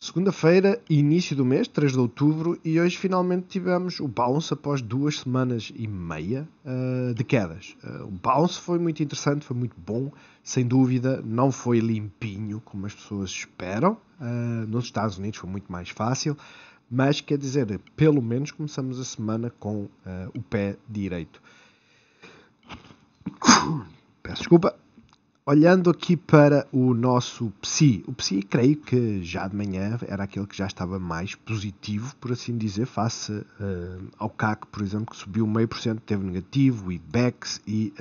Segunda-feira, início do mês, 3 de outubro, e hoje finalmente tivemos o bounce após 2 semanas e meia de quedas. O bounce foi muito interessante, foi muito bom, sem dúvida, não foi limpinho como as pessoas esperam. Nos Estados Unidos foi muito mais fácil, mas quer dizer, pelo menos começamos a semana com o pé direito. Peço desculpa. Olhando aqui para o nosso PSI, o PSI creio que já de manhã era aquele que já estava mais positivo, por assim dizer, face ao CAC, por exemplo, que subiu 0,5%, teve negativo, o IBEX e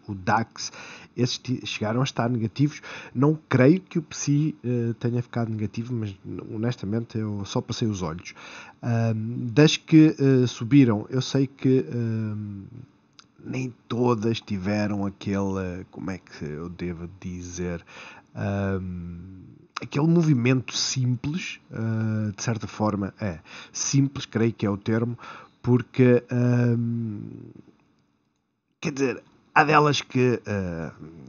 o DAX, esses chegaram a estar negativos. Não creio que o PSI tenha ficado negativo, mas honestamente eu só passei os olhos. Das que subiram, eu sei que nem todas tiveram aquele, como é que eu devo dizer, aquele movimento simples, de certa forma, simples, creio que é o termo, porque, quer dizer, há delas que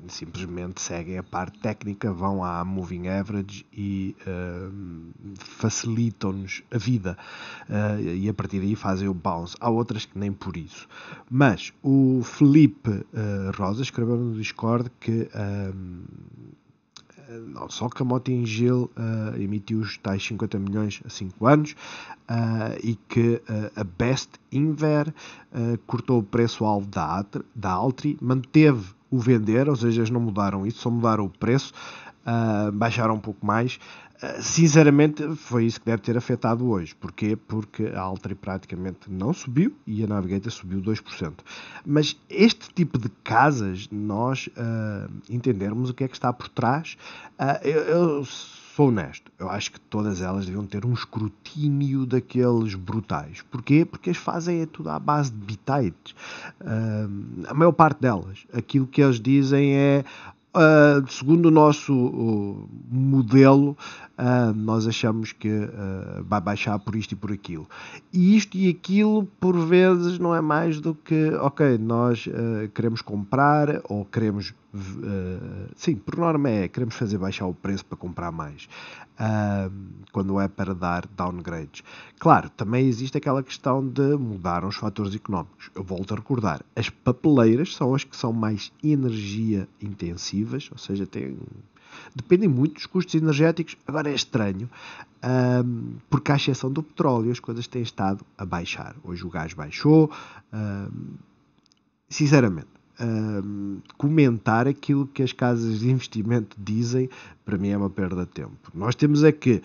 simplesmente seguem a parte técnica, vão à moving average e facilitam-nos a vida e a partir daí fazem o bounce. Há outras que nem por isso. Mas o Felipe Rosa escreveu no Discord que só que a Mota-Engil emitiu os tais 50 milhões a 5 anos e que a Best Inver cortou o preço-alvo da Altri, manteve o vender, ou seja, eles não mudaram isso, só mudaram o preço, baixaram um pouco mais. Sinceramente, foi isso que deve ter afetado hoje. Porquê? Porque a Altri praticamente não subiu e a Navigator subiu 2%. Mas este tipo de casas, nós entendermos o que é que está por trás, eu sou honesto. Eu acho que todas elas deviam ter um escrutínio daqueles brutais. Porquê? Porque eles fazem tudo à base de bitites. A maior parte delas. Aquilo que eles dizem é segundo o nosso modelo, nós achamos que vai baixar por isto e por aquilo. E isto e aquilo, por vezes, não é mais do que, ok, nós queremos comprar ou queremos, sim, por norma queremos fazer baixar o preço para comprar mais. Quando é para dar downgrades. Claro, também existe aquela questão de mudar os fatores económicos. Eu volto a recordar, as papeleiras são as que são mais energia intensivas, ou seja, dependem muito dos custos energéticos. Agora é estranho, porque à exceção do petróleo, as coisas têm estado a baixar. Hoje o gás baixou. Sinceramente, comentar aquilo que as casas de investimento dizem, para mim é uma perda de tempo. Nós temos é que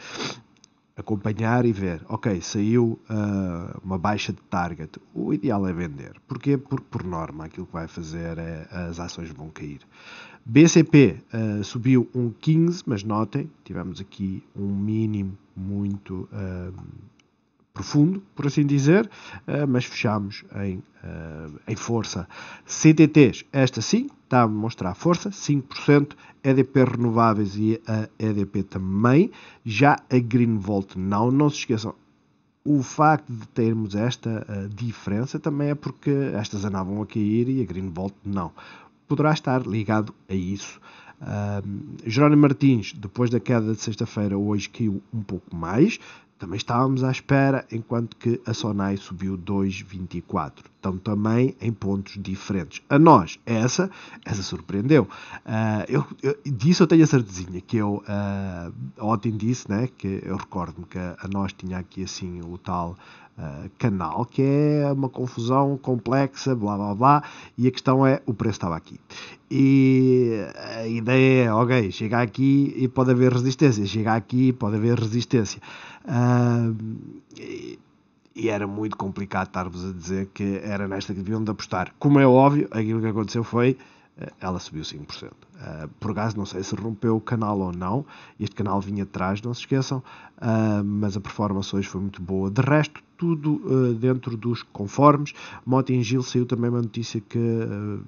acompanhar e ver, ok, saiu uma baixa de target, o ideal é vender. Porquê? Porque por norma aquilo que vai fazer é as ações vão cair. BCP subiu 1,15, mas notem, tivemos aqui um mínimo muito profundo, por assim dizer, mas fechamos em força. CTTs, esta sim, está a mostrar força, 5%, EDP renováveis e a EDP também, já a Greenvolt não se esqueçam, o facto de termos esta diferença também é porque estas andavam a cair e a Greenvolt não. Poderá estar ligado a isso. Jerónimo Martins, depois da queda de sexta-feira, hoje caiu um pouco mais. Também estávamos à espera, enquanto que a Sonai subiu 2,24. Então também em pontos diferentes. A nós, essa surpreendeu. Disso eu tenho a certezinha, que eu ontem disse, né, que eu recordo-me que a nós tinha aqui assim o tal canal, que é uma confusão complexa, blá blá blá, e a questão é, o preço estava aqui. E a ideia é, ok, chega aqui e pode haver resistência, chega aqui e pode haver resistência. E era muito complicado estar-vos a dizer que era nesta que deviam de apostar. Como é óbvio, aquilo que aconteceu foi ela subiu 5%. Por acaso, não sei se rompeu o canal ou não. Este canal vinha atrás, não se esqueçam. Mas a performance hoje foi muito boa. De resto, tudo dentro dos conformes. Mota-Engil saiu também uma notícia que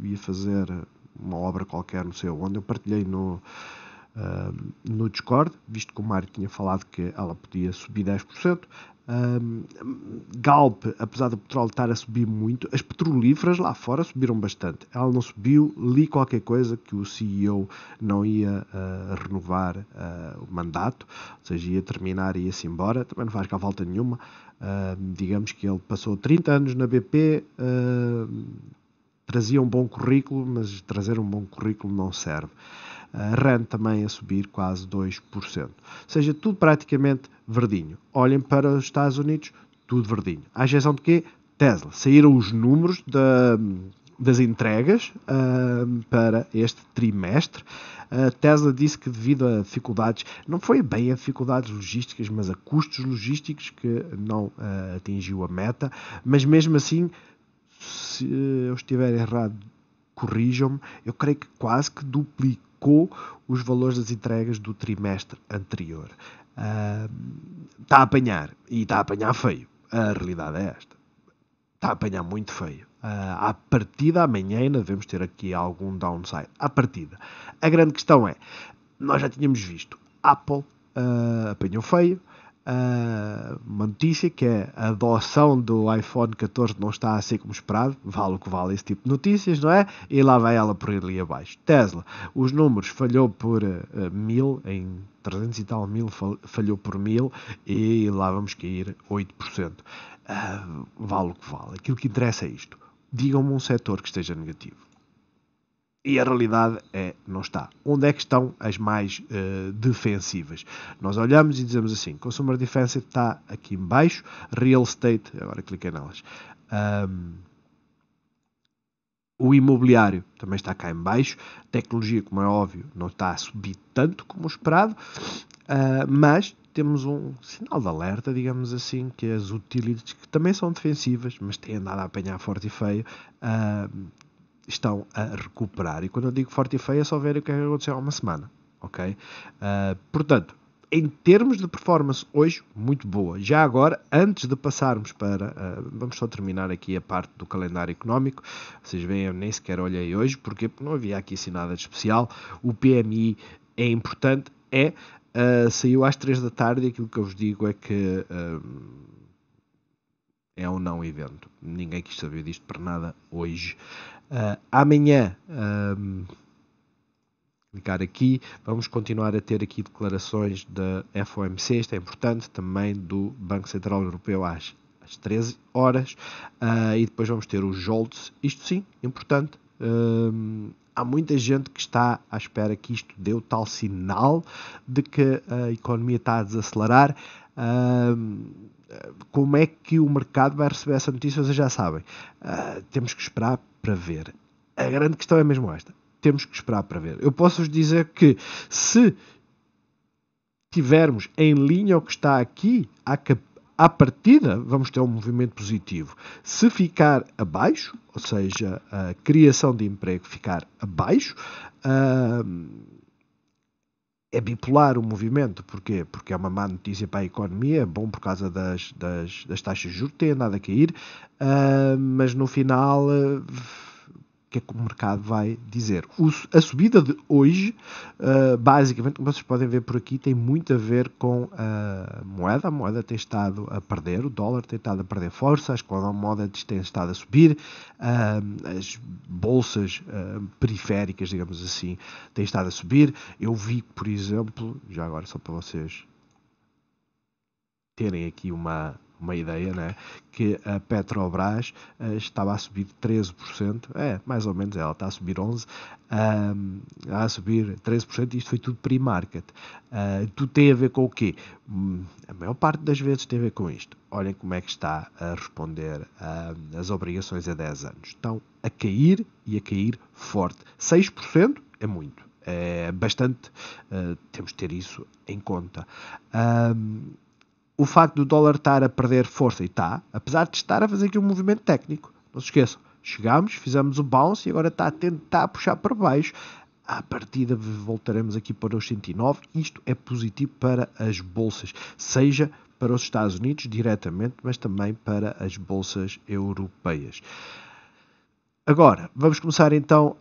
ia fazer uma obra qualquer, não sei onde. Eu partilhei no Discord, visto que o Mário tinha falado que ela podia subir 10%. Galp, apesar do petróleo estar a subir muito, as petrolíferas lá fora subiram bastante. Ela não subiu, li qualquer coisa que o CEO não ia renovar o mandato, ou seja, ia terminar e ia-se embora. Também não faz cá falta nenhuma. Digamos que ele passou 30 anos na BP, trazia um bom currículo, mas trazer um bom currículo não serve. A RAND também a subir quase 2%. Ou seja, tudo praticamente verdinho. Olhem para os Estados Unidos, tudo verdinho. À exceção de quê? Tesla. Saíram os números das entregas para este trimestre. A Tesla disse que devido a dificuldades, não foi bem a dificuldades logísticas, mas a custos logísticos que não atingiu a meta, mas mesmo assim, se eu estiver errado, corrijam-me, eu creio que quase que duplicou os valores das entregas do trimestre anterior. Está a apanhar, e está a apanhar feio. A realidade é esta. Está a apanhar muito feio. À partida, amanhã ainda devemos ter aqui algum downside. À partida. A grande questão é, nós já tínhamos visto, Apple apanhou feio, uma notícia que é a adoção do iPhone 14 não está a ser como esperado, vale o que vale esse tipo de notícias, não é? E lá vai ela por ali abaixo. Tesla, os números falhou por 1000, em 300 e tal mil, falhou por 1000 e lá vamos cair 8%. Vale o que vale. Aquilo que interessa é isto. Digam-me um setor que esteja negativo. E a realidade é, não está. Onde é que estão as mais defensivas? Nós olhamos e dizemos assim, Consumer Defensive está aqui em baixo, Real Estate, agora cliquei nelas, o imobiliário também está cá em baixo, tecnologia, como é óbvio, não está a subir tanto como esperado, mas temos um sinal de alerta, digamos assim, que é as utilities, que também são defensivas, mas têm andado a apanhar forte e feio, estão a recuperar. E quando eu digo forte e feio é só ver o que aconteceu há uma semana. Ok? Portanto, em termos de performance hoje, muito boa. Já agora, antes de passarmos para... vamos só terminar aqui a parte do calendário económico. Vocês veem, eu nem sequer olhei hoje, porque não havia aqui assim nada de especial. O PMI é importante, saiu às 3 da tarde e aquilo que eu vos digo é que... é um não evento. Ninguém quis saber disto para nada hoje. Amanhã, clicar aqui, vamos continuar a ter aqui declarações da FOMC, isto é importante, também do Banco Central Europeu às 13 horas, e depois vamos ter os JOLTS, isto sim, importante. Há muita gente que está à espera que isto dê o tal sinal de que a economia está a desacelerar. Como é que o mercado vai receber essa notícia? Vocês já sabem. Temos que esperar para ver. A grande questão é mesmo esta. Temos que esperar para ver. Eu posso-vos dizer que se tivermos em linha o que está aqui, à partida, vamos ter um movimento positivo. Se ficar abaixo, ou seja, a criação de emprego ficar abaixo, é bipolar o movimento. Porquê? Porque é uma má notícia para a economia, é bom por causa das taxas de juros, tem andado a cair, mas no final... que é que o mercado vai dizer. A subida de hoje, basicamente, como vocês podem ver por aqui, tem muito a ver com a moeda. A moeda tem estado a perder, o dólar tem estado a perder força, as commodities têm estado a subir, as bolsas periféricas, digamos assim, têm estado a subir. Eu vi, por exemplo, já agora só para vocês terem aqui uma ideia, né? Que a Petrobras estava a subir 13%, mais ou menos, ela está a subir 11%, a subir 13%, isto foi tudo pre-market. Tudo tem a ver com o quê? A maior parte das vezes tem a ver com isto. Olhem como é que está a responder as obrigações a 10 anos. Estão a cair e a cair forte. 6% é muito. É bastante, temos de ter isso em conta. O facto do dólar estar a perder força, e está, apesar de estar a fazer aqui um movimento técnico, não se esqueçam, chegámos, fizemos o bounce e agora está a tentar puxar para baixo. À partida voltaremos aqui para os 109. Isto é positivo para as bolsas, seja para os Estados Unidos diretamente, mas também para as bolsas europeias. Agora, vamos começar então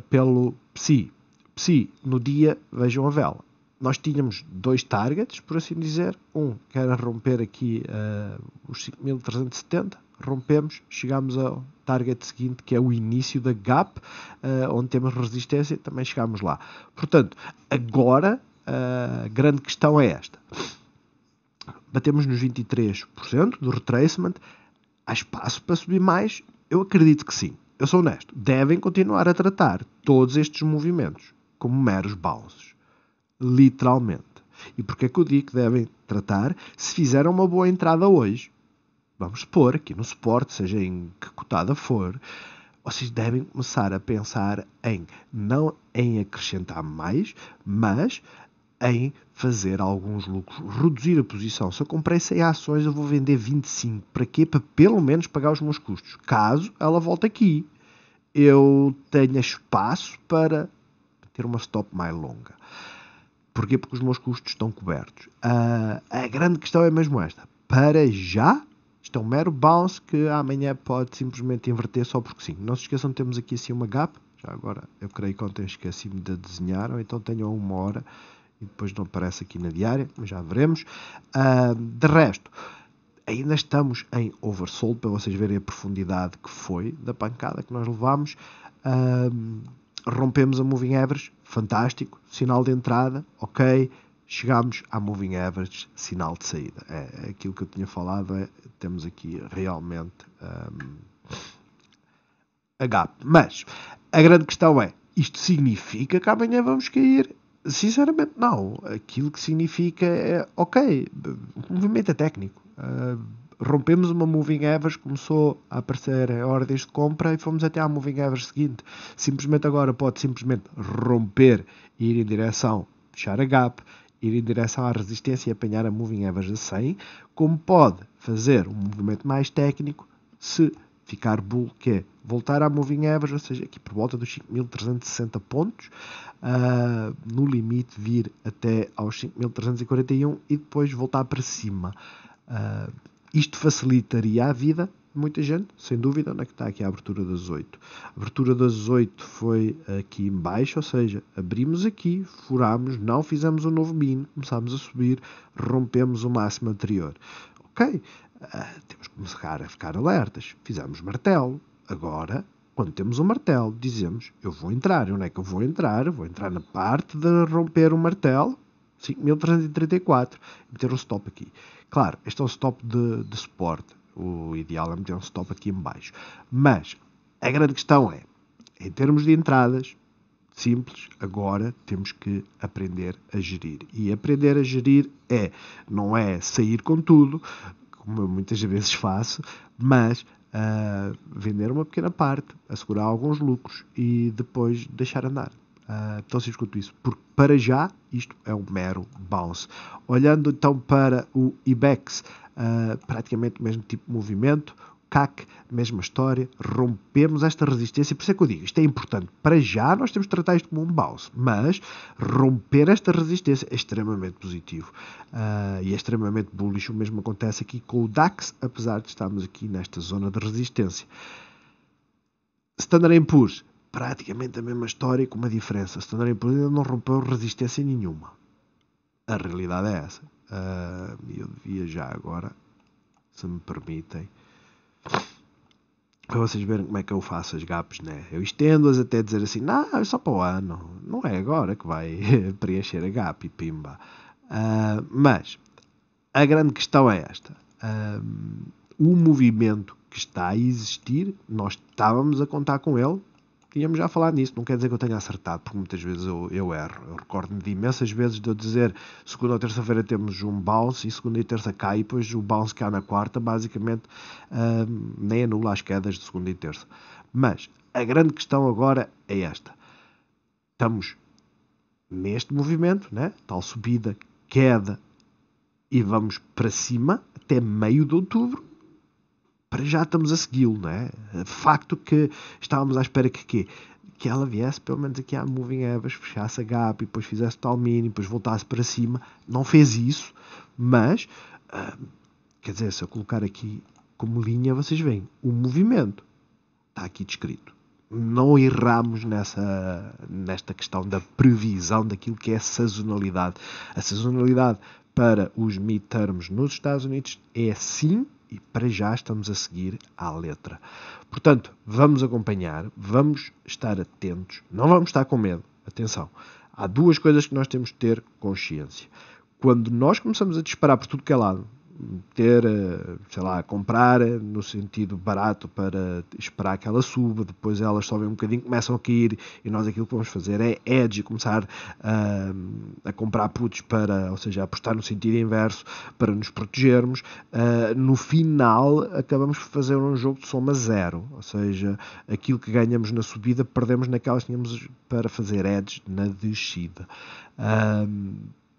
pelo PSI. se no dia, vejam a vela, nós tínhamos 2 targets, por assim dizer, um que era romper aqui os 5.370, rompemos, chegamos ao target seguinte, que é o início da gap, onde temos resistência, também chegámos lá. Portanto, agora a grande questão é esta. Batemos nos 23% do retracement, há espaço para subir mais? Eu acredito que sim. Eu sou honesto. Devem continuar a tratar todos estes movimentos como meros bounces. Literalmente. E porquê é que eu digo que devem tratar? Se fizeram uma boa entrada hoje, vamos supor, aqui no suporte, seja em que cotada for, vocês devem começar a pensar não em acrescentar mais, mas em fazer alguns lucros, reduzir a posição. Se eu comprei 100 ações, eu vou vender 25. Para quê? Para pelo menos pagar os meus custos. Caso ela volte aqui, eu tenha espaço para ter uma stop mais longa. Porquê? Porque os meus custos estão cobertos. A grande questão é mesmo esta. Para já, isto é um mero bounce que amanhã pode simplesmente inverter só porque sim. Não se esqueçam, temos aqui assim uma gap. Já agora, eu creio que ontem esqueci-me de desenhar, ou então tenho 1 hora e depois não aparece aqui na diária, mas já veremos. De resto, ainda estamos em oversold, para vocês verem a profundidade que foi da pancada que nós levámos. Rompemos a moving average, fantástico, sinal de entrada, ok, chegámos à moving average, sinal de saída. É aquilo que eu tinha falado, temos aqui realmente a gap. Mas a grande questão é, isto significa que amanhã vamos cair? Sinceramente não. Aquilo que significa é, ok, o movimento é técnico. Rompemos uma moving average, começou a aparecer ordens de compra e fomos até à moving average seguinte. Simplesmente agora pode simplesmente romper e ir em direção, fechar a gap, ir em direção à resistência e apanhar a moving average a 100, como pode fazer um movimento mais técnico se ficar bull, que é voltar à moving average, ou seja, aqui por volta dos 5.360 pontos, no limite vir até aos 5.341 e depois voltar para cima. Isto facilitaria a vida de muita gente, sem dúvida. Onde é que está aqui a abertura das 8? A abertura das 8 foi aqui em baixo, ou seja, abrimos aqui, furámos, não fizemos um novo min, começámos a subir, rompemos o máximo anterior. Ok, temos que começar a ficar alertas. Fizemos martelo. Agora, quando temos um martelo, dizemos, eu vou entrar. Onde é que eu vou entrar? Vou entrar na parte de romper o martelo, 5.334, e meter um stop aqui. Claro, este é um stop de suporte. O ideal é meter um stop aqui em baixo. Mas a grande questão é, em termos de entradas, simples, agora temos que aprender a gerir. E aprender a gerir não é sair com tudo, como eu muitas vezes faço, mas vender uma pequena parte, assegurar alguns lucros e depois deixar andar. Tão simples quanto isso. Porque para já isto é um mero bounce. Olhando então para o IBEX, praticamente o mesmo tipo de movimento. CAC, mesma história, rompemos esta resistência, por isso é que eu digo, isto é importante. Para já nós temos de tratar isto como um bounce, mas romper esta resistência é extremamente positivo e é extremamente bullish. O mesmo acontece aqui com o DAX, apesar de estarmos aqui nesta zona de resistência. Standard & Poor's, praticamente a mesma história com uma diferença. Standard & Poor's ainda não rompeu resistência nenhuma. A realidade é essa. Eu devia já agora, se me permitem, para vocês verem como é que eu faço as gaps, né? Eu estendo-as até dizer assim, não, é só para o ano, não é agora que vai preencher a gap e pimba. Mas a grande questão é esta. O movimento que está a existir, nós estávamos a contar com ele, tínhamos já falado nisso, não quer dizer que eu tenha acertado, porque muitas vezes eu erro. Eu recordo-me de imensas vezes de eu dizer segunda ou terça-feira temos um bounce e segunda e terça cai, e depois o bounce que há na quarta basicamente nem anula as quedas de segunda e terça. Mas a grande questão agora é esta. Estamos neste movimento, né? Tal subida, queda e vamos para cima até meio de outubro. Para já estamos a segui-lo, não é? De facto que estávamos à espera que ela viesse pelo menos aqui à moving average, fechasse a gap e depois fizesse tal mini, depois voltasse para cima. Não fez isso, mas quer dizer, se eu colocar aqui como linha, vocês veem, o movimento está aqui descrito. não erramos nesta questão da previsão daquilo que é a sazonalidade. A sazonalidade para os midterms nos Estados Unidos é sim, e para já estamos a seguir à letra. Portanto, vamos acompanhar, vamos estar atentos, não vamos estar com medo. Atenção, há duas coisas que nós temos de ter consciência. Quando nós começamos a disparar por tudo que é lado, ter, sei lá, comprar no sentido barato para esperar que ela suba, depois elas sobem um bocadinho, começam a cair e nós aquilo que vamos fazer é edge e começar a comprar puts para, ou seja, apostar no sentido inverso para nos protegermos. No final acabamos por fazer um jogo de soma zero, ou seja, aquilo que ganhamos na subida perdemos naquelas que tínhamos para fazer edge na descida.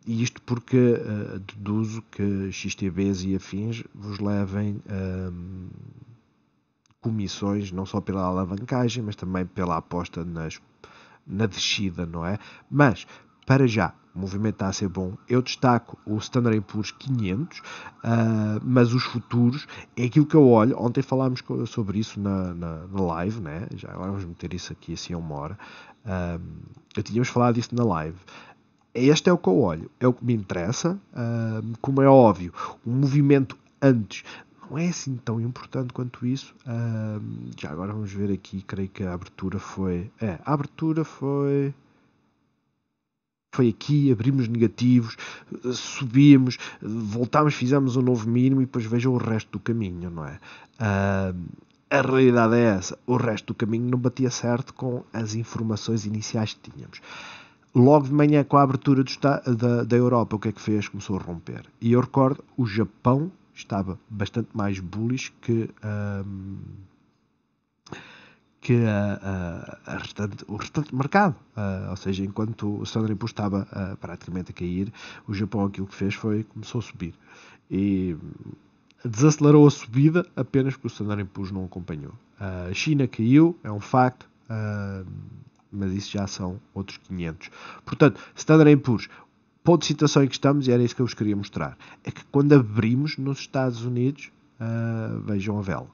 E isto porque deduzo que XTBs e afins vos levem comissões, não só pela alavancagem, mas também pela aposta na descida, não é? Mas, para já, o movimento está a ser bom. Eu destaco o Standard & Poor's 500, mas os futuros é aquilo que eu olho. Ontem falámos sobre isso na live, né? Já agora vamos meter isso aqui assim a uma hora. Eu tínhamos falado disso na live. Este é o que eu olho, é o que me interessa. Como é óbvio, o movimento antes não é assim tão importante quanto isso. Já agora vamos ver aqui, creio que a abertura foi... a abertura foi aqui, abrimos negativos, subimos, voltámos, fizemos um novo mínimo e depois vejam o resto do caminho, não é? A realidade é essa, o resto do caminho não batia certo com as informações iniciais que tínhamos. Logo de manhã, com a abertura da Europa, o que é que fez? Começou a romper. E eu recordo, o Japão estava bastante mais bullish que o restante mercado. Ou seja, enquanto o Standard & Poor's estava praticamente a cair, o Japão aquilo que fez foi começou a subir. E desacelerou a subida apenas porque o Standard & Poor's não acompanhou. A China caiu, é um facto. Mas isso já são outros 500. Portanto, Standard & Poor's, ponto de situação em que estamos, e era isso que eu vos queria mostrar, é que quando abrimos nos Estados Unidos, vejam a vela.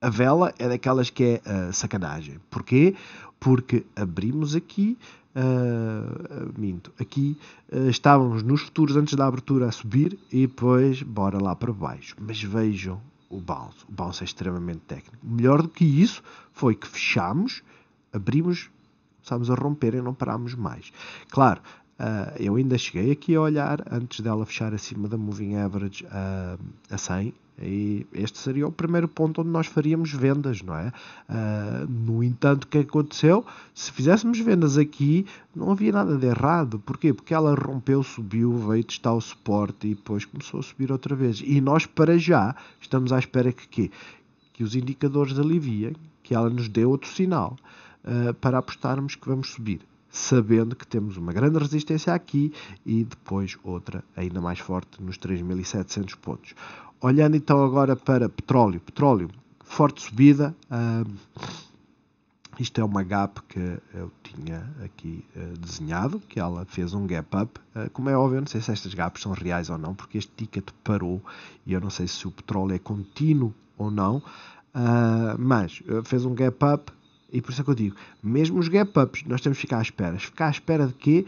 A vela é daquelas que é sacanagem. Porquê? Porque abrimos aqui, estávamos nos futuros antes da abertura a subir e depois bora lá para baixo. Mas vejam o bounce. O bounce é extremamente técnico. Melhor do que isso foi que fechamos, abrimos, começámos a romper e não parámos mais. Claro, eu ainda cheguei aqui a olhar antes dela fechar acima da Moving Average a 100 e este seria o primeiro ponto onde nós faríamos vendas, não é? No entanto, o que aconteceu? Se fizéssemos vendas aqui, não havia nada de errado. Porquê? Porque ela rompeu, subiu, veio testar o suporte e depois começou a subir outra vez. E nós, para já, estamos à espera que os indicadores aliviem, que ela nos dê outro sinal para apostarmos que vamos subir, sabendo que temos uma grande resistência aqui e depois outra ainda mais forte nos 3.700 pontos. Olhando então agora para petróleo, forte subida. Isto é uma gap que eu tinha aqui desenhado, que ela fez um gap up. Como é óbvio, eu não sei se estas gaps são reais ou não, porque este ticket parou e eu não sei se o petróleo é contínuo ou não, mas fez um gap up. E por isso é que eu digo, mesmo os gap-ups, nós temos que ficar à espera. Ficar à espera de quê?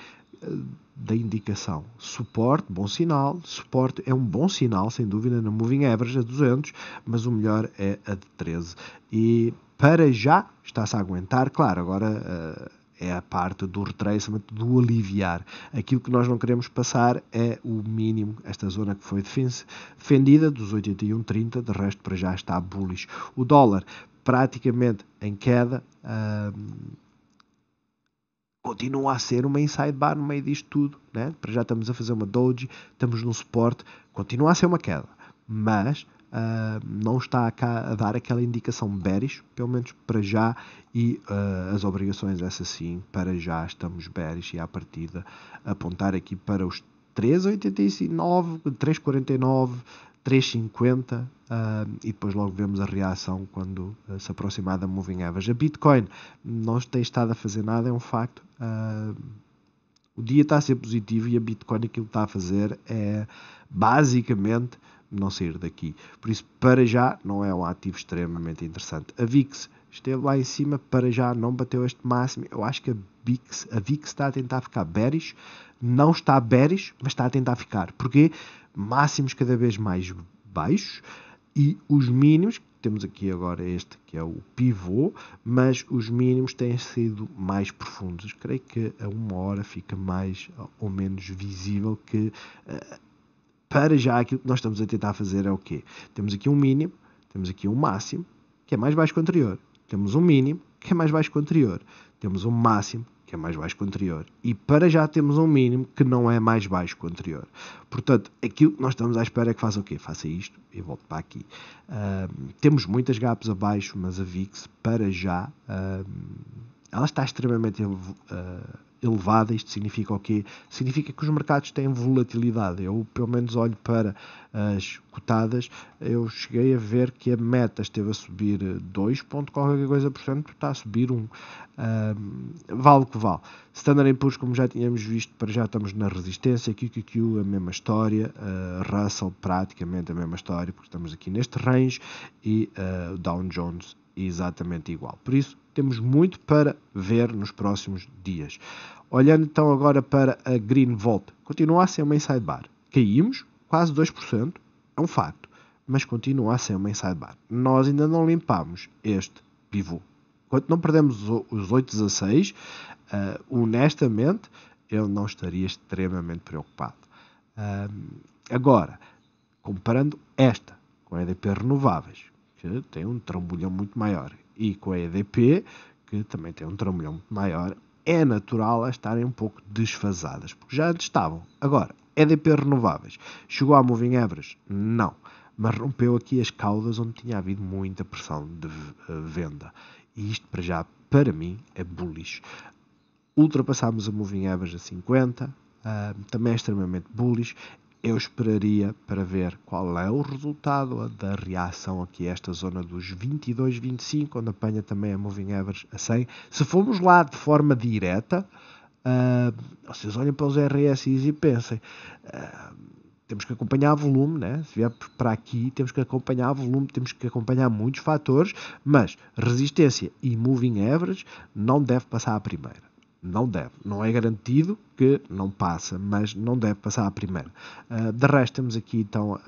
Da indicação. Suporte, bom sinal. Suporte é um bom sinal, sem dúvida, na Moving Average a 200, mas o melhor é a de 13. E para já está-se a aguentar. Claro, agora é a parte do retracement, do aliviar. Aquilo que nós não queremos passar é o mínimo, esta zona que foi defendida, dos 81,30, de resto para já está bullish. O dólar praticamente em queda, continua a ser uma inside bar no meio disto tudo, né? Para já estamos a fazer uma doji, estamos num suporte, continua a ser uma queda, mas não está a dar aquela indicação bearish, pelo menos para já, e as obrigações, essa sim, para já estamos bearish e à partida apontar aqui para os 3,89, 3,49, 3,50 e depois logo vemos a reação quando se aproximar da Moving Average. A Bitcoin não tem estado a fazer nada, é um facto. O dia está a ser positivo e a Bitcoin aquilo que está a fazer é basicamente não sair daqui. Por isso, para já, não é um ativo extremamente interessante. A VIX esteve lá em cima, para já não bateu este máximo. Eu acho que a VIX está a tentar ficar bearish, não está bearish, mas está a tentar ficar. Porquê? Máximos cada vez mais baixos e os mínimos, temos aqui agora este que é o pivô, mas os mínimos têm sido mais profundos. Creio que a 1 hora fica mais ou menos visível que para já aquilo que nós estamos a tentar fazer é o quê? Temos aqui um mínimo, temos aqui um máximo, que é mais baixo que o anterior. Temos um mínimo, que é mais baixo que o anterior. Temos um máximo, que é mais baixo que o anterior. E para já temos um mínimo, que não é mais baixo que o anterior. Portanto, aquilo que nós estamos à espera é que faça o quê? Faça isto e volte para aqui. Temos muitas gaps abaixo, mas a VIX, para já, ela está extremamente elevada. Isto significa o quê? Significa que os mercados têm volatilidade. Eu, pelo menos, olho para as cotadas, eu cheguei a ver que a meta esteve a subir 2 ponto qualquer coisa por cento, está a subir 1. Vale o que vale. Standard & Poor's, como já tínhamos visto, para já estamos na resistência. QQQ, a mesma história. Russell, praticamente a mesma história, porque estamos aqui neste range. E o Dow Jones, exatamente igual. Por isso, temos muito para ver nos próximos dias. Olhando então agora para a Green Volt, continua a ser uma inside bar. Caímos quase 2%, é um facto, mas continua a ser uma inside bar. Nós ainda não limpamos este pivô. Enquanto não perdemos os 8,16, honestamente, eu não estaria extremamente preocupado. Agora, comparando esta com a EDP Renováveis, que tem um trambolhão muito maior, e com a EDP, que também tem um trambolhão muito maior, é natural a estarem um pouco desfasadas, porque já antes estavam. Agora, EDP Renováveis, chegou à Moving Average? Não, mas rompeu aqui as caudas onde tinha havido muita pressão de venda. E isto, para já, para mim, é bullish. Ultrapassámos a Moving Average a 50, também é extremamente bullish. Eu esperaria para ver qual é o resultado da reação aqui a esta zona dos 22, 25, onde apanha também a Moving Average a 100. Se formos lá de forma direta, vocês olhem para os RSIs e pensem, temos que acompanhar volume, né? Se vier para aqui, temos que acompanhar volume, temos que acompanhar muitos fatores, mas resistência e Moving Average não deve passar à primeira. Não deve. Não é garantido que não passa, mas não deve passar à primeira. De resto, temos aqui então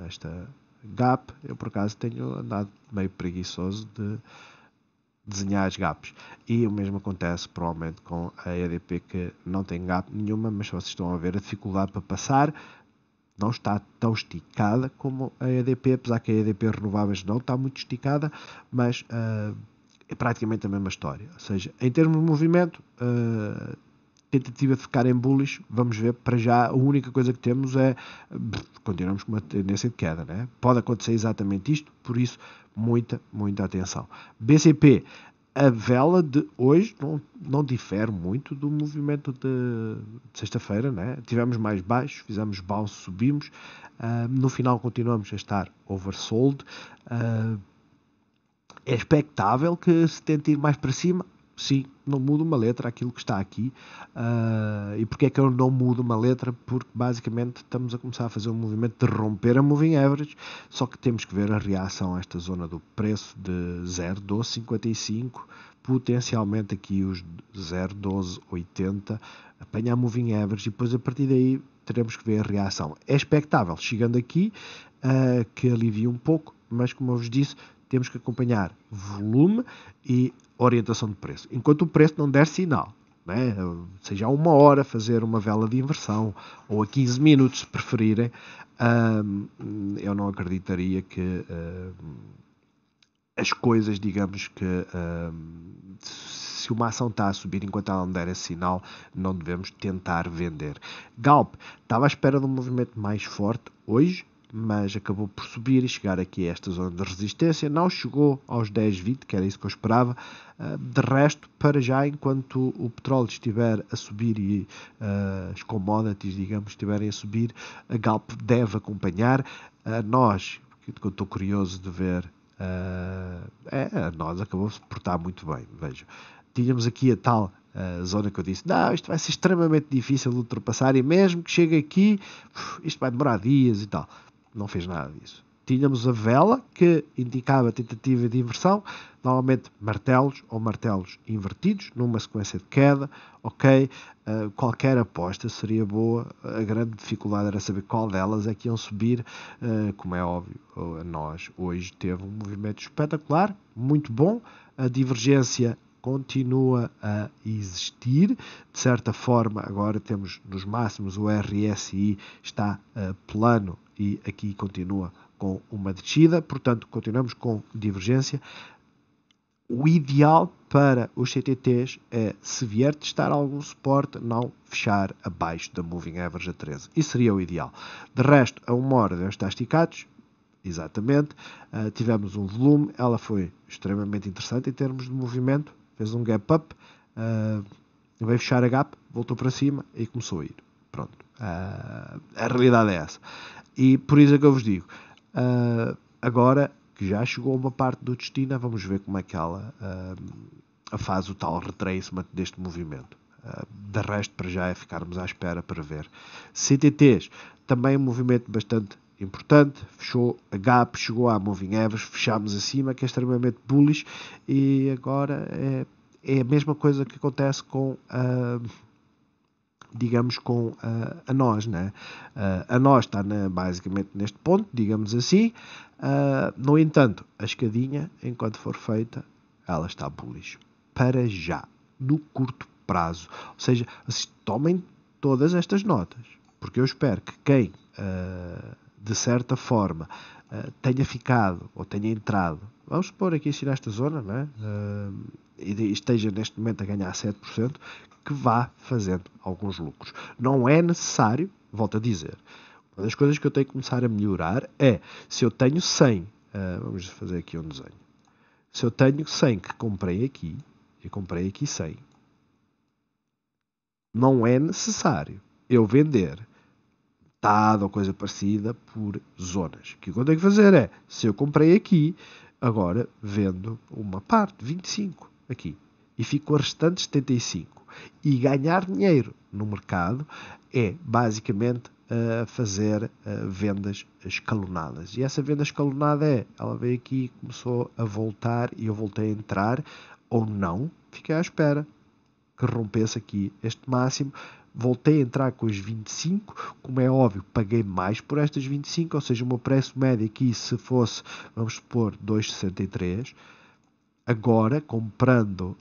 esta gap. Eu, por acaso, tenho andado meio preguiçoso de desenhar as gaps. E o mesmo acontece, provavelmente, com a EDP, que não tem gap nenhuma, mas vocês estão a ver a dificuldade para passar. Não está tão esticada como a EDP, apesar que a EDP Renováveis não está muito esticada, mas é praticamente a mesma história. Ou seja, em termos de movimento, tentativa de ficar em bullish, vamos ver, para já a única coisa que temos é continuamos com uma tendência de queda, né? Pode acontecer exatamente isto, por isso muita atenção. BCP, a vela de hoje não difere muito do movimento de sexta-feira, né? Tivemos mais baixos, fizemos bounce, subimos, no final continuamos a estar oversold. É expectável que se tente ir mais para cima? Sim, não muda uma letra aquilo que está aqui. E porquê é que eu não mudo uma letra? Porque basicamente estamos a começar a fazer um movimento de romper a Moving Average, só que temos que ver a reação a esta zona do preço de 0,1255, potencialmente aqui os 0,1280, apanhar a Moving Average e depois a partir daí teremos que ver a reação. É expectável, chegando aqui, que alivie um pouco, mas como eu vos disse, temos que acompanhar volume e orientação de preço. Enquanto o preço não der sinal, né? Seja a 1 hora fazer uma vela de inversão, ou a 15 minutos, se preferirem, eu não acreditaria que as coisas, digamos que se uma ação está a subir enquanto ela não der esse sinal, não devemos tentar vender. Galp estava à espera de um movimento mais forte hoje, mas acabou por subir e chegar aqui a esta zona de resistência. Não chegou aos 10,20, que era isso que eu esperava. De resto, para já, enquanto o petróleo estiver a subir e as commodities, digamos, estiverem a subir, a Galp deve acompanhar. Nós, que eu estou curioso de ver, nós acabou de se portar muito bem. Veja, tínhamos aqui a tal zona que eu disse, não, isto vai ser extremamente difícil de ultrapassar e mesmo que chegue aqui, isto vai demorar dias e tal. Não fez nada disso. tínhamos a vela que indicava tentativa de inversão, normalmente martelos ou martelos invertidos, numa sequência de queda, ok? Qualquer aposta seria boa, a grande dificuldade era saber qual delas é que iam subir, como é óbvio, a nós hoje teve um movimento espetacular, muito bom, a divergência continua a existir, de certa forma agora temos nos máximos o RSI está plano e aqui continua com uma descida, portanto continuamos com divergência. O ideal para os CTTs é, se vier testar algum suporte, não fechar abaixo da Moving Average a 13. Isso seria o ideal. De resto, a 1 hora devem estar esticados. Exatamente. Tivemos um volume. Ela foi extremamente interessante em termos de movimento. Fez um gap up. Veio fechar a gap. Voltou para cima e começou a ir. Pronto. A realidade é essa. E por isso é que eu vos digo. Agora que já chegou uma parte do destino, vamos ver como é que ela faz o tal retracement deste movimento. De resto, para já é ficarmos à espera para ver. CTTs, também um movimento bastante importante, fechou a gap, chegou à moving average, fechámos acima, que é extremamente bullish, e agora é a mesma coisa que acontece com digamos com a nós, né? A nós está basicamente neste ponto, digamos assim. No entanto, a escadinha, enquanto for feita, ela está bullish. Para já, no curto prazo. Ou seja, vocês tomem todas estas notas, porque eu espero que quem, de certa forma, tenha ficado ou tenha entrado, vamos supor aqui assim nesta zona, né? E esteja neste momento a ganhar 7%, que vá fazendo alguns lucros. Não é necessário, volto a dizer, uma das coisas que eu tenho que começar a melhorar é, se eu tenho 100, vamos fazer aqui um desenho, se eu tenho 100 que comprei aqui, e comprei aqui 100, não é necessário eu vender metade ou coisa parecida por zonas. O que eu tenho que fazer é, se eu comprei aqui, agora vendo uma parte, 25 aqui, e fico a restante 75. E ganhar dinheiro no mercado é basicamente fazer vendas escalonadas. E essa venda escalonada ela veio aqui, começou a voltar e eu voltei a entrar, ou não, fiquei à espera que rompesse aqui este máximo. Voltei a entrar com os 25, como é óbvio, paguei mais por estas 25, ou seja, o meu preço médio aqui, se fosse, vamos supor, 2,63, agora, comprando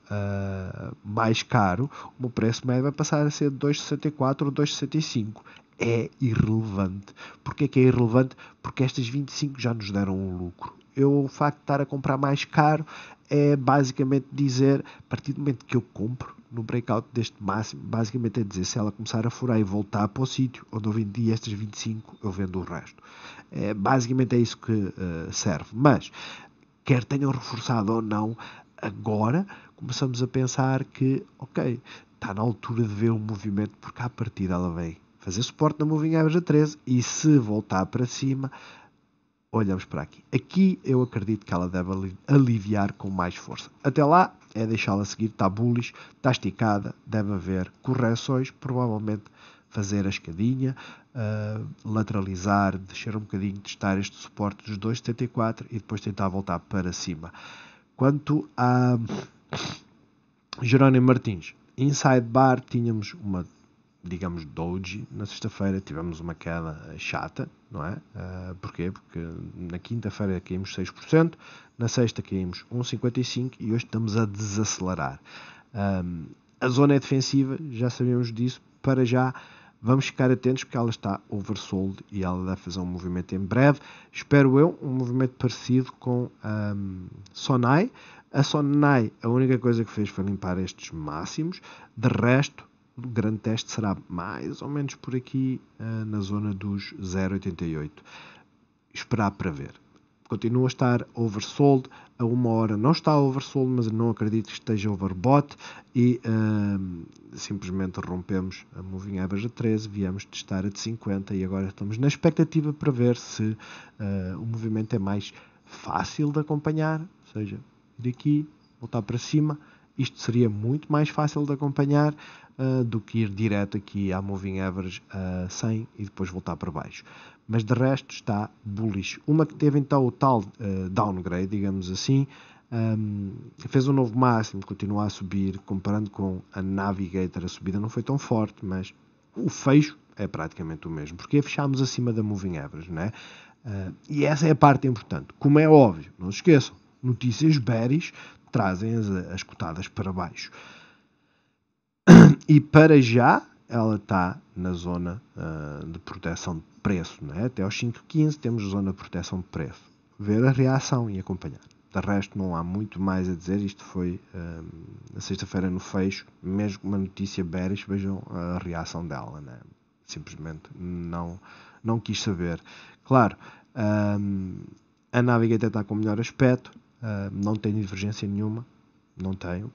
mais caro, o meu preço médio vai passar a ser 2,64 ou 2,65. É irrelevante. Porquê que é irrelevante? Porque estas 25 já nos deram um lucro. O facto de estar a comprar mais caro é basicamente dizer, a partir do momento que eu compro no breakout deste máximo, basicamente é dizer, se ela começar a furar e voltar para o sítio onde eu vendi estas 25, eu vendo o resto. Basicamente é isso que serve. Mas quer tenham reforçado ou não, agora começamos a pensar que, ok, está na altura de ver um movimento, porque à partida ela vem fazer suporte na Moving Average a 13 e se voltar para cima, olhamos para aqui. Aqui eu acredito que ela deve aliviar com mais força. Até lá é deixá-la seguir, está bullish, está esticada, deve haver correções, provavelmente fazer a escadinha, lateralizar, descer um bocadinho, testar este suporte dos 2,74 e depois tentar voltar para cima. Quanto a Jerónimo Martins, inside bar tínhamos uma, digamos, doji. Na sexta-feira tivemos uma queda chata, não é? Porquê? Porque na quinta-feira caímos 6%, na sexta caímos 1,55% e hoje estamos a desacelerar. A zona é defensiva, já sabemos disso, para já vamos ficar atentos porque ela está oversold e ela deve fazer um movimento em breve. Espero eu, um movimento parecido com Sonai. A Sonai, a única coisa que fez foi limpar estes máximos. De resto, o grande teste será mais ou menos por aqui na zona dos 0,88. Esperar para ver. Continua a estar oversold, a 1 hora não está oversold, mas eu não acredito que esteja overbought e simplesmente rompemos a Moving Average a 13, viemos testar a de 50 e agora estamos na expectativa para ver se o movimento é mais fácil de acompanhar, ou seja, ir aqui, voltar para cima. Isto seria muito mais fácil de acompanhar do que ir direto aqui à Moving Average a 100 e depois voltar para baixo. mas de resto está bullish. Uma que teve então o tal downgrade, digamos assim, fez um novo máximo, continua a subir, comparando com a Navigator, a subida não foi tão forte, mas o fecho é praticamente o mesmo, porque fechámos acima da Moving Average, não é? E essa é a parte importante. Como é óbvio, não se esqueçam, notícias bearish trazem as cotadas para baixo. E para já ela está na zona de proteção de preço, não é? Até aos 5,15 temos zona de proteção de preço. Ver a reação e acompanhar. De resto não há muito mais a dizer. Isto foi na sexta-feira no fecho, mesmo com uma notícia bearish, vejam a reação dela, não é? Simplesmente não quis saber. Claro, a Navigator está com o melhor aspecto, não tem divergência nenhuma, não tem.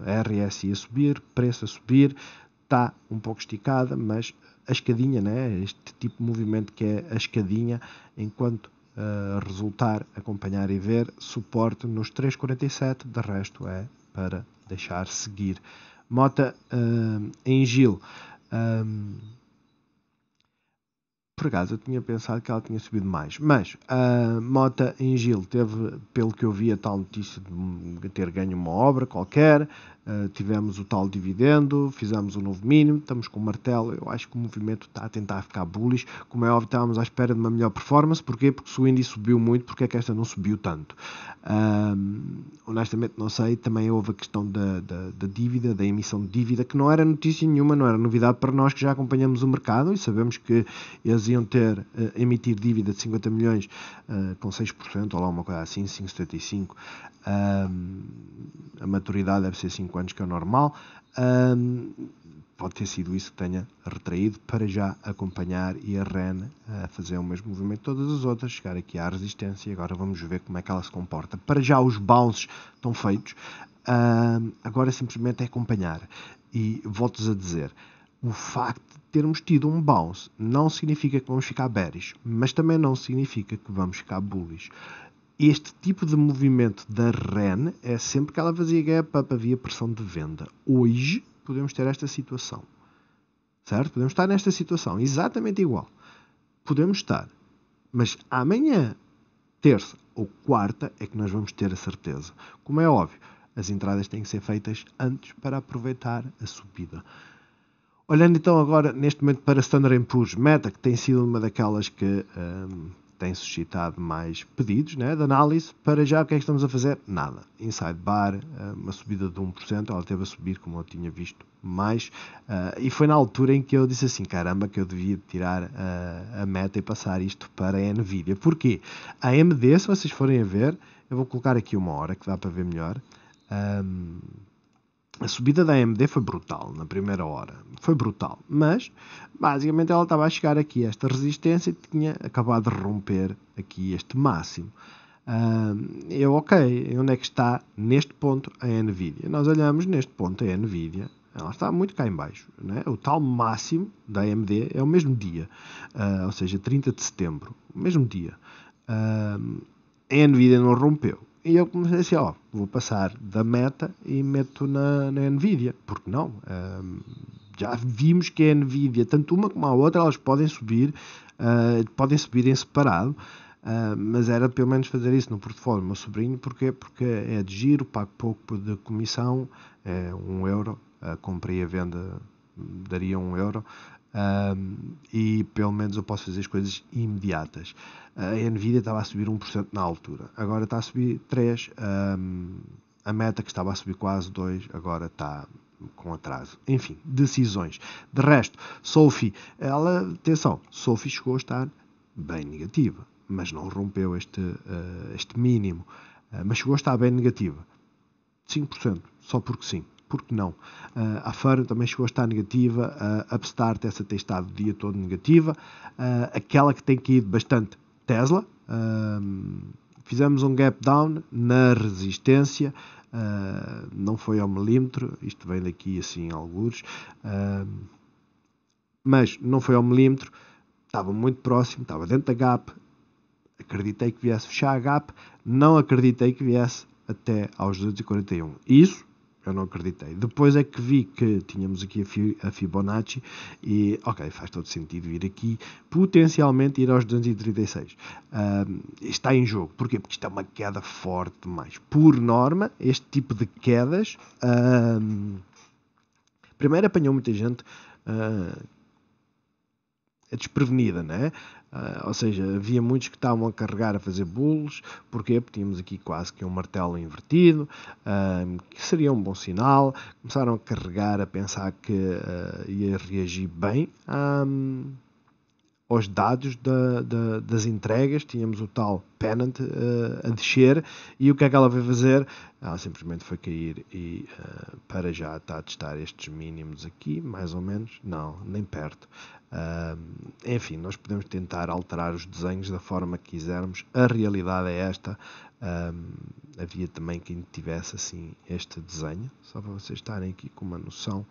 RSI a subir, preço a subir, está um pouco esticada, mas a escadinha, né? Este tipo de movimento que é a escadinha, enquanto resultar, acompanhar e ver, suporte nos 3,47, de resto é para deixar seguir. Mota em Gil. Por acaso eu tinha pensado que ela tinha subido mais, mas a Mota em Gil teve, pelo que eu vi, a tal notícia de ter ganho uma obra qualquer, tivemos o tal dividendo, fizemos o novo mínimo, estamos com o martelo. Eu acho que o movimento está a tentar ficar bullish. Como é óbvio, estávamos à espera de uma melhor performance. Porquê? Porque se o índice subiu muito, porque é que esta não subiu tanto? Honestamente não sei. Também houve a questão da dívida, da emissão de dívida, que não era notícia nenhuma, não era novidade para nós que já acompanhamos o mercado e sabemos que eles iam emitir dívida de 50 milhões com 6%, ou lá uma coisa assim, 5,75%. A maturidade deve ser 5 anos, que é o normal. Pode ter sido isso que tenha retraído, para já acompanhar, e a REN a fazer o mesmo movimento que todas as outras, chegar aqui à resistência, e agora vamos ver como é que ela se comporta. Para já os bounces estão feitos, agora simplesmente é acompanhar. E volto-vos a dizer, o facto de termos tido um bounce não significa que vamos ficar bearish, mas também não significa que vamos ficar bullish. Este tipo de movimento da REN é sempre que ela fazia gap up, havia pressão de venda. Hoje podemos ter esta situação, certo? Podemos estar nesta situação, exatamente igual. Podemos estar, mas amanhã, terça ou quarta, é que nós vamos ter a certeza. Como é óbvio, as entradas têm que ser feitas antes para aproveitar a subida. Olhando então agora, neste momento, para Standard & Poor's Meta, que tem sido uma daquelas que tem suscitado mais pedidos, né, de análise. Para já, o que é que estamos a fazer? Nada. Inside bar, uma subida de 1%, ela teve a subir, como eu tinha visto, mais, e foi na altura em que eu disse assim, caramba, que eu devia tirar a Meta e passar isto para a Nvidia. Porquê? A AMD, se vocês forem a ver, eu vou colocar aqui uma hora, que dá para ver melhor. A subida da AMD foi brutal na primeira hora, foi brutal, mas basicamente ela estava a chegar aqui a esta resistência e tinha acabado de romper aqui este máximo. Ok, onde é que está neste ponto a Nvidia? Nós olhamos neste ponto a Nvidia, ela está muito cá em baixo, né? O tal máximo da AMD é o mesmo dia, ou seja, 30 de setembro, o mesmo dia. A Nvidia não rompeu. E eu comecei assim, vou passar da Meta e meto na Nvidia. Porque não? Já vimos que a Nvidia, tanto uma como a outra, elas podem subir em separado, mas era pelo menos fazer isso no portfólio. Meu sobrinho, porquê? Porque é de giro, pago pouco de comissão, é €1, a compra e a venda daria €1, e pelo menos eu posso fazer as coisas imediatas. A Nvidia estava a subir 1% na altura, agora está a subir 3%. A Meta, que estava a subir quase 2%, agora está com atraso. Enfim, decisões. De resto, Sophie, atenção, Sophie chegou a estar bem negativa, mas não rompeu este mínimo, mas chegou a estar bem negativa, 5%, só porque sim. Porque não? A Fern também chegou a estar negativa, a Upstart, essa tem estado o dia todo negativa, aquela que tem caído bastante, Tesla, fizemos um gap down na resistência, não foi ao milímetro, isto vem daqui assim algures, mas não foi ao milímetro, estava muito próximo, estava dentro da gap, acreditei que viesse fechar a gap, não acreditei que viesse até aos 241. Isso Eu não acreditei. Depois é que vi que tínhamos aqui a Fibonacci e, ok, faz todo sentido vir aqui, potencialmente ir aos 236. Está em jogo. Porquê? Porque isto é uma queda forte demais. Por norma, este tipo de quedas, primeiro apanhou muita gente desprevenida, né? Ou seja, havia muitos que estavam a carregar a fazer bulls. Porquê? Porque tínhamos aqui quase que um martelo invertido, que seria um bom sinal. Começaram a carregar, a pensar que ia reagir bem aos dados das entregas. Tínhamos o tal pennant a descer, e o que é que ela veio fazer? Ela simplesmente foi cair e para já está a testar estes mínimos aqui, mais ou menos. Não, nem perto. Enfim, nós podemos tentar alterar os desenhos da forma que quisermos. A realidade é esta. Havia também quem tivesse assim este desenho, só para vocês estarem aqui com uma noção.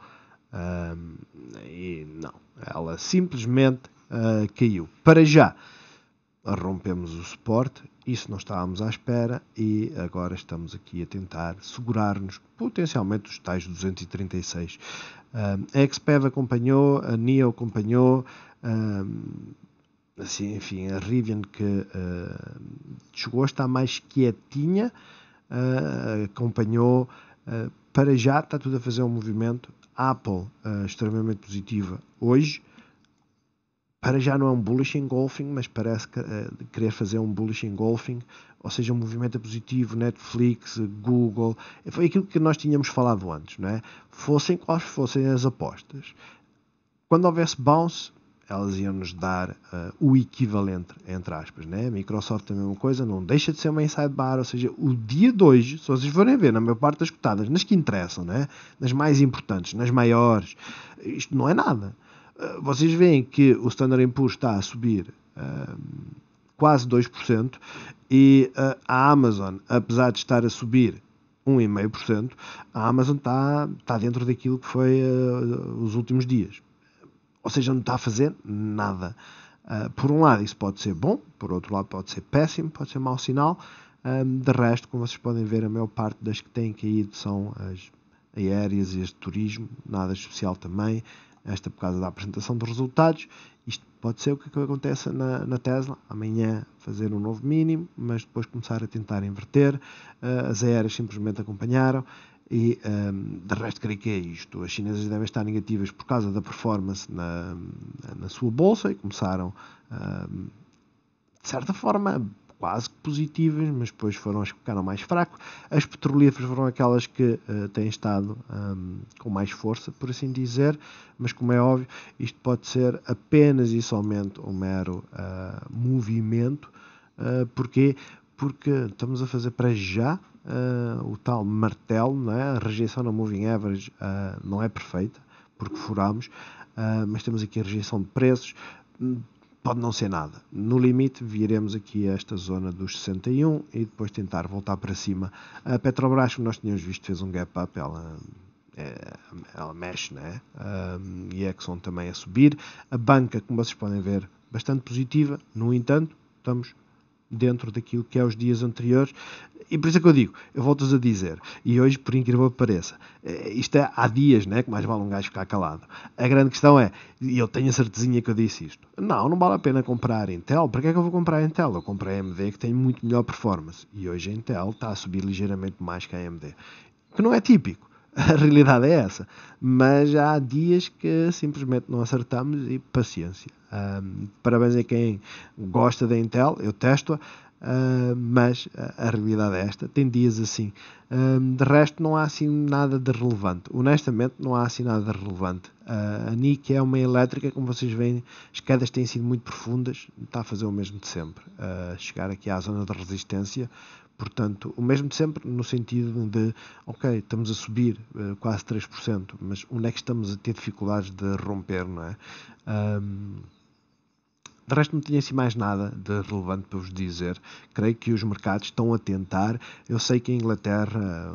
E não, ela simplesmente caiu. Para já rompemos o suporte, isso não estávamos à espera, e agora estamos aqui a tentar segurar-nos potencialmente os tais 236. A XPEV acompanhou, a NIO acompanhou, assim, enfim, a Rivian, que chegou a estar mais quietinha, acompanhou. Para já está tudo a fazer um movimento. Apple extremamente positiva hoje. Para já não é um bullish engulfing, mas parece querer fazer um bullish engulfing, ou seja, um movimento positivo. Netflix, Google, foi aquilo que nós tínhamos falado antes, não é? Fossem quais fossem as apostas, quando houvesse bounce, elas iam nos dar o equivalente, entre aspas, né? Microsoft é a mesma coisa, não deixa de ser uma inside bar, ou seja, o dia de hoje, se vocês forem ver, na maior parte das cotadas, nas que interessam, né? Nas mais importantes, nas maiores, isto não é nada. Vocês veem que o Standard & Poor's está a subir quase 2%, e a Amazon, apesar de estar a subir 1,5%, a Amazon está dentro daquilo que foi os últimos dias. Ou seja, não está a fazer nada. Por um lado, isso pode ser bom, por outro lado, pode ser péssimo, pode ser mau sinal. De resto, como vocês podem ver, a maior parte das que têm caído são as aéreas e as de turismo, nada especial também. Esta por causa da apresentação dos resultados. Isto pode ser o que acontece na Tesla. Amanhã fazer um novo mínimo, mas depois começar a tentar inverter. As aéreas simplesmente acompanharam. E de resto, creio que é isto. As chinesas devem estar negativas por causa da performance na sua bolsa, e começaram de certa forma quase que positivas, mas depois foram as que ficaram mais fracos. As petrolíferas foram aquelas que têm estado com mais força, por assim dizer, mas como é óbvio, isto pode ser apenas e somente um mero movimento. Porquê? Porque estamos a fazer para já o tal martelo, não é? A rejeição na moving average não é perfeita, porque furámos, mas temos aqui a rejeição de preços. Pode não ser nada. No limite, viremos aqui a esta zona dos 61 e depois tentar voltar para cima. A Petrobras, que nós tínhamos visto, fez um gap up, ela mexe, né? E a Exxon também a subir. A banca, como vocês podem ver, bastante positiva. No entanto, estamos dentro daquilo que é os dias anteriores, e por isso é que eu digo, eu volto-vos a dizer, e hoje, por incrível que pareça, isto é há dias, né, que mais vale um gajo ficar calado. A grande questão é, e eu tenho a certezinha que eu disse isto, não vale a pena comprar Intel. Para que é que eu vou comprar Intel? Eu comprei a AMD, que tem muito melhor performance, e hoje a Intel está a subir ligeiramente mais que a AMD, que não é típico. A realidade é essa, mas já há dias que simplesmente não acertamos, e paciência. Parabéns a quem gosta da Intel, eu testo-a, mas a realidade é esta, tem dias assim. De resto, não há assim nada de relevante, honestamente não há assim nada de relevante. A NIC é uma elétrica, como vocês veem, as quedas têm sido muito profundas, está a fazer o mesmo de sempre, chegar aqui à zona de resistência. Portanto, o mesmo de sempre, no sentido de, ok, estamos a subir quase 3%, mas onde é que estamos a ter dificuldades de romper, não é? De resto, não tinha assim mais nada de relevante para vos dizer. Creio que os mercados estão a tentar. Eu sei que em Inglaterra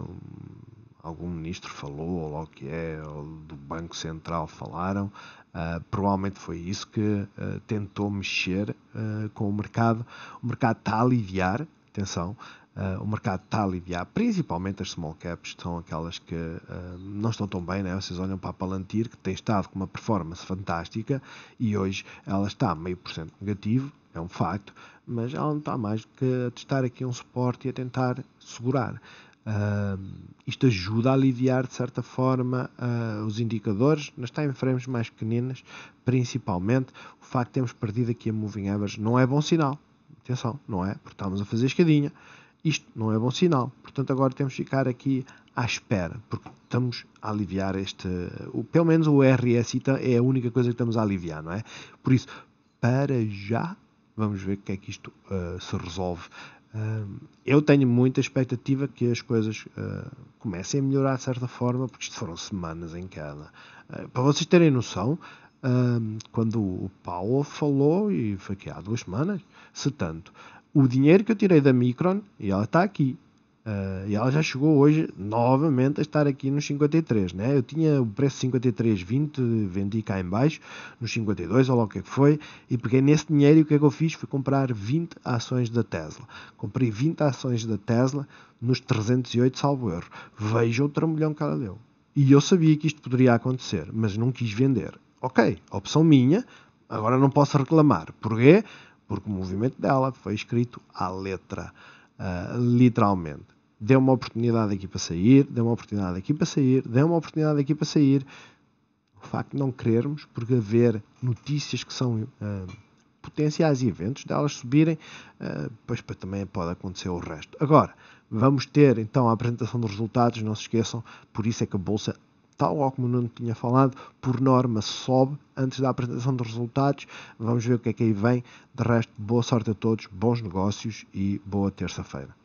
algum ministro falou, ou lá o que é, ou do Banco Central falaram. Provavelmente foi isso que tentou mexer com o mercado. O mercado está a aliviar, atenção. O mercado está a aliviar, principalmente as small caps, que são aquelas que não estão tão bem, né? Vocês olham para a Palantir, que tem estado com uma performance fantástica, e hoje ela está a 0,5% negativo, é um facto, mas ela não está mais do que a testar aqui um suporte e a tentar segurar. Isto ajuda a aliviar, de certa forma, os indicadores nas time frames mais pequeninas, principalmente o facto de termos perdido aqui a moving average não é bom sinal. Atenção, não é? Porque estamos a fazer escadinha. Isto não é bom sinal. Portanto, agora temos de ficar aqui à espera, porque estamos a aliviar pelo menos o RSI é a única coisa que estamos a aliviar, não é? Por isso, para já, vamos ver o que é que isto se resolve. Eu tenho muita expectativa que as coisas comecem a melhorar de certa forma, porque isto foram semanas em queda. Para vocês terem noção, quando o Powell falou, e foi aqui há 2 semanas, se tanto, o dinheiro que eu tirei da Micron, e ela está aqui, e ela já chegou hoje novamente a estar aqui nos 53, né? Eu tinha o preço 53,20, vendi cá em baixo, nos 52, ou lá o que é que foi, e peguei nesse dinheiro e o que é que eu fiz? Foi comprar 20 ações da Tesla. Comprei 20 ações da Tesla nos 308, salvo erro. Veja o trambolhão que ela deu. E eu sabia que isto poderia acontecer, mas não quis vender. Ok, opção minha, agora não posso reclamar. Porquê? Porque o movimento dela foi escrito à letra, literalmente. Deu uma oportunidade aqui para sair, deu uma oportunidade aqui para sair, deu uma oportunidade aqui para sair. O facto de não querermos, porque haver notícias que são potenciais eventos delas subirem, depois também pode acontecer o resto. Agora, vamos ter então a apresentação dos resultados, não se esqueçam, por isso é que a Bolsa, tal como o Nuno tinha falado, por norma sobe antes da apresentação dos resultados. Vamos ver o que é que aí vem. De resto, boa sorte a todos, bons negócios e boa terça-feira.